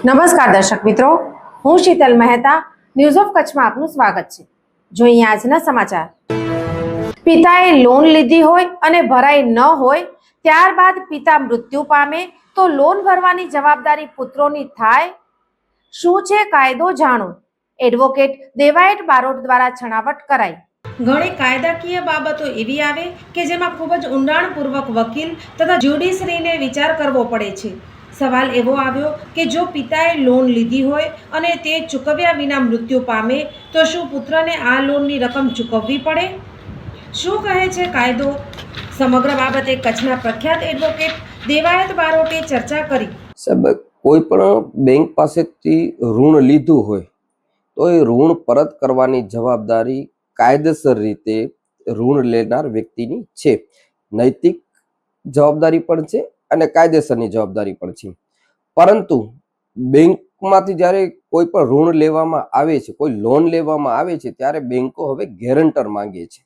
નમસ્કાર દર્શક મિત્રો, હું શીતલ મહેતા. ન્યૂઝ ઓફ કચ્છમાં આપનું સ્વાગત છે. જોઈએ આજના સમાચાર. પિતાએ લોન લીધી હોય અને ભરાઈ ન હોય, ત્યારબાદ પિતા મૃત્યુ પામે તો લોન ભરવાની જવાબદારી પુત્રોની થાય. શું છે કાયદો જાણો. એડવોકેટ દેવાયત બારોટ દ્વારા છણાવટ કરાઈ. ઘણી કાયદાકીય બાબતો એવી આવે કે જેમાં ખૂબ જ ઊંડાણપૂર્વક વકીલ તથા જ્યુડિશરીને વિચાર કરવો પડે છે. સવાલ એવો આવ્યો કે જો પિતાએ લોન લીધી હોય અને તે ચૂકવ્યા વિના મૃત્યુ પામે તો શું પુત્રને આ લોનની રકમ ચૂકવવી પડે? શું કહે છે કાયદો? સમગ્ર બાબતે કચ્છના પ્રખ્યાત એડવોકેટ દેવાયત બારોટે ચર્ચા કરી. સાહેબ, કોઈ પણ બેંક પાસેથી ઋણ લીધું હોય તો એ ઋણ પરત કરવાની જવાબદારી કાયદેસર રીતે ઋણ લેનાર વ્યક્તિની છે. નૈતિક જવાબદારી પણ છે અને કાયદેસરની જવાબદારી પણ છે. પરંતુ બેંકમાંથી જ્યારે કોઈ પણ ઋણ લેવામાં આવે છે, કોઈ લોન લેવામાં આવે છે, ત્યારે બેંકો હવે ગેરંટર માંગે છે.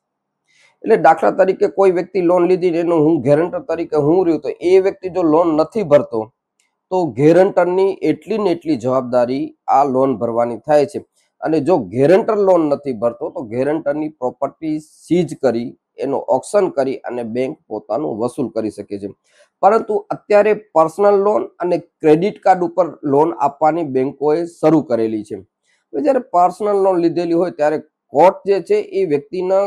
એટલે દાખલા તરીકે કોઈ વ્યક્તિ લોન લીધી, એનું હું ગેરંટર તરીકે હું રહ્યું, તો એ વ્યક્તિ જો લોન નથી ભરતો તો ગેરંટરની એટલી ને એટલી જવાબદારી આ લોન ભરવાની થાય છે. અને જો ગેરંટર લોન નથી ભરતો તો ગેરંટરની પ્રોપર્ટી સીઝ કરી, એનો ઓક્શન કરી અને બેંક પોતાનું વસૂલ કરી શકે છે. પરંતુ અત્યારે પર્સનલ લોન અને ક્રેડિટ કાર્ડ ઉપર લોન આપવાની બેંકોએ શરૂ કરેલી છે. જ્યારે પર્સનલ લોન લીધેલી હોય ત્યારે કોર્ટ જે છે એ વ્યક્તિના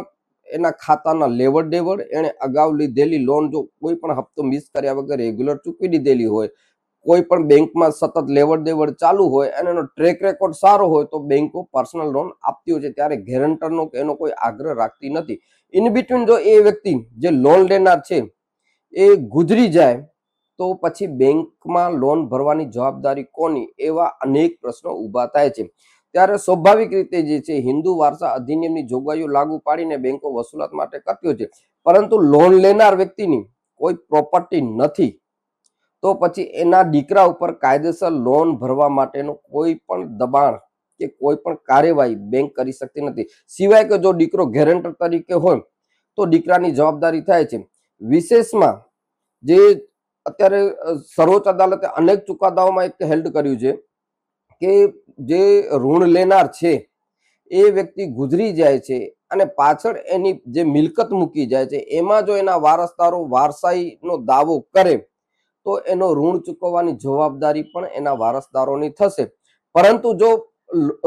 એના ખાતાના લેવડ દેવડ, એણે અગાઉ લીધેલી લોન જો કોઈ પણ હપ્તો મિસ કર્યા વગર રેગ્યુલર ચૂકવી દીધેલી હોય, કોઈ પણ બેંકમાં સતત લેવડ દેવડ ચાલુ હોય અને એનો ટ્રેક રેકોર્ડ સારો હોય તો બેંકો પર્સનલ લોન આપતી હોય છે. ત્યારે ગેરંટરનો કે એનો કોઈ આગ્રહ રાખતી નથી. ઇન બિટવીન જો એ વ્યક્તિ જે લોન લેનાર છે એ ગુજરી જાય તો પછી બેંકમાં લોન ભરવાની જવાબદારી કોની? એવા અનેક પ્રશ્નો ઊભા થાય છે. ત્યારે સ્વાભાવિક રીતે જે છે હિન્દુ વારસા અધિનિયમની જોગવાઈઓ લાગુ પાડીને બેંકો વસૂલાત માટે કરતી હોય છે. પરંતુ લોન લેનાર વ્યક્તિની કોઈ પ્રોપર્ટી નથી તો પછી એના દીકરા ઉપર કાયદેસર લોન ભરવા માટેનો કોઈ પણ દબાણ કે કોઈ પણ કાર્યવાહી બેંક કરી શકતી નથી, સિવાય કે જો દીકરો ગેરંટર તરીકે હોય તો દીકરાની જવાબદારી થાય છે. વિશેષમાં જે અત્યારે સર્વોચ્ચ અદાલતે અનેક ચુકાદાઓમાં એક હેલ્ડ કર્યું છે કે જે ઋણ લેનાર છે એ વ્યક્તિ ગુજરી જાય છે અને પાછળ એની જે મિલકત મૂકી જાય છે એમાં જો એના વારસદારો વારસાઈનો દાવો કરે તો એનો ઋણ ચૂકવવાની જવાબદારી પણ એના વારસદારોની થશે. પરંતુ જો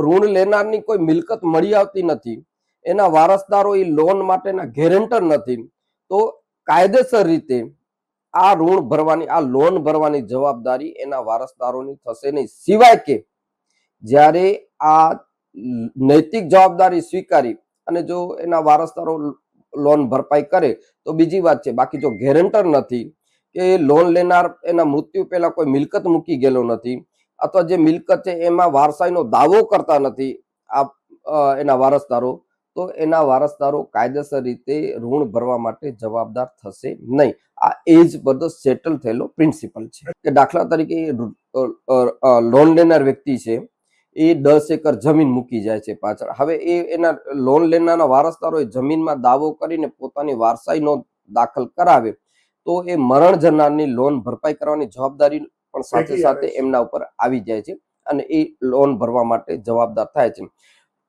ઋણ લેનારની કોઈ મિલકત મળી આવતી નથી, એના વારસદારો એ લોન માટેના ગેરંટર નથી, તો કાયદેસર રીતે આ ઋણ ભરવાની, આ લોન ભરવાની જવાબદારી એના વારસદારોની થશે નહીં. સિવાય કે જ્યારે આ નૈતિક જવાબદારી સ્વીકારી અને જો એના વારસદારો લોન ભરપાઈ કરે તો બીજી વાત છે. બાકી જો ગેરંટર નથી કે લોન લેનાર એના મૃત્યુ પહેલા કોઈ મિલકત મૂકી ગયેલો નથી અથવા જે મિલકત છે એમાં વારસાઈનો દાવો કરતા નથી એના વારસદારો, તો એના વારસદારો કાયદેસર રીતે ઋણ ભરવા માટે જવાબદાર થશે નહીં. આ એજ બધો સેટલ થયેલો પ્રિન્સિપલ છે. કે દાખલા તરીકે લોન લેનાર વ્યક્તિ છે એ 10 એકર જમીન મૂકી જાય છે પાછળ. હવે એના લોન લેનારના વારસદારો જમીનમાં દાવો કરીને પોતાની વારસાઈનો દાખલ કરાવે તો એ મરણ જનારની લોન ભરપાઈ કરવાની જવાબદારી પણ સાથે સાથે એમના ઉપર આવી જાય છે અને એ લોન ભરવા માટે જવાબદાર થાય છે.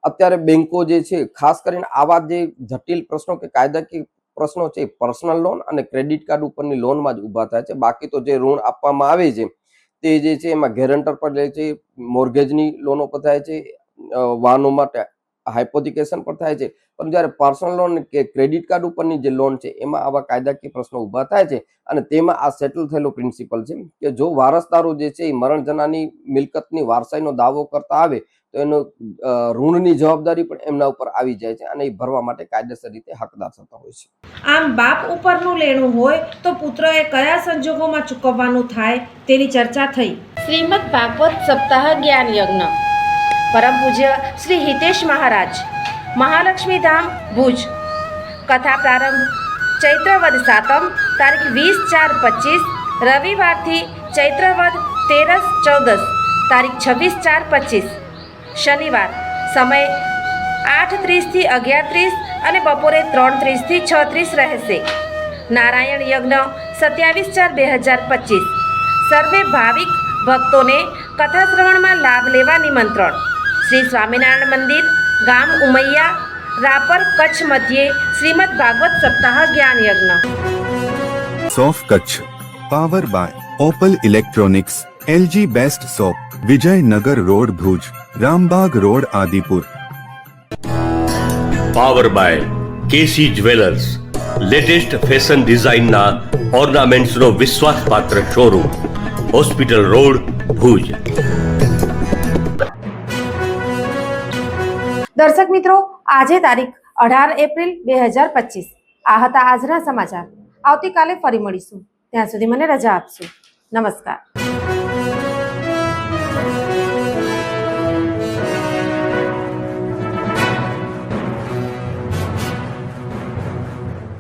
અત્યારે બેંકો જે છે ખાસ કરીને આવા જે જટિલ પ્રશ્નો કે કાયદાકીય પ્રશ્નો છે પર્સનલ લોન અને ક્રેડિટ કાર્ડ ઉપરની લોનમાં જ ઊભા થાય છે. બાકી તો જે ઋણ આપવામાં આવે છે તે જે છે એમાં ગેરંટર પર જાય છે, મોર્ગેજની લોનો પર થાય છે, વાહનો માટે હાઇપોથિકેશન પર થાય છે. પણ જ્યારે પર્સનલ લોન કે ક્રેડિટ કાર્ડ ઉપરની જે લોન છે એમાં આવા કાયદાકીય પ્રશ્નો ઊભા થાય છે અને તેમાં આ સેટલ થયેલો પ્રિન્સિપલ છે કે જો વારસદારો જે છે એ મરણ જનારની મિલકતની વારસાઈનો દાવો કરતા આવે તો એનો ઋણની જવાબદારી પણ એમના ઉપર આવી જાય છે અને એ ભરવા માટે કાયદેસર રીતે હકદાર થતા હોય છે. આમ બાપ ઉપરનું લેણું હોય તો પુત્રએ કયા સંજોગોમાં ચૂકવવાનું થાય તેની ચર્ચા થઈ. શ્રીમદ ભાગવત સપ્તાહ જ્ઞાન યજ્ઞ પરમ પૂજ્ય શ્રી હિતેશ મહારાજ, મહાલક્ષ્મી ધામ, ભુજ. કથા પ્રારંભ ચૈત્રવદ સાતમ તારીખ 20/4/25, રવિવારથી ચૈત્રવદ 13/14 તારીખ 26/4/25, શનિવાર, સમય 8:30 થી 11:30 અને બપોરે 3:30 થી 6:30 રહેશે. નારાયણ યજ્ઞ 27/4/2025. સર્વે ભાવિક ભક્તોને કથા શ્રવણમાં લાભ લેવા નિમંત્રણ. શ્રી સ્વામિનારાયણ મંદિર, ગામ ઉમૈયા, રાપર, કચ્છ મધ્યે શ્રીમદ ભાગવત સપ્તાહ જ્ઞાન યજ્ઞ. સોફ Kutch power by Opal electronics, LG best shop, Vijaynagar road Bhuj, Rambagh road Adipur. Power by KC jewellers, latest fashion ડિઝાઇનના ઓર્નામેન્ટ્સનો વિશ્વાસપાત્ર શોરૂમ, હોસ્પિટલ રોડ ભુજ. દર્શક મિત્રો, આજે તારીખ 18 એપ્રિલ 2025. આ હતા આજના સમાચાર. આવતીકાલે ફરી મળીશું. ત્યાં સુધી મને રજા આપશો. નમસ્કાર.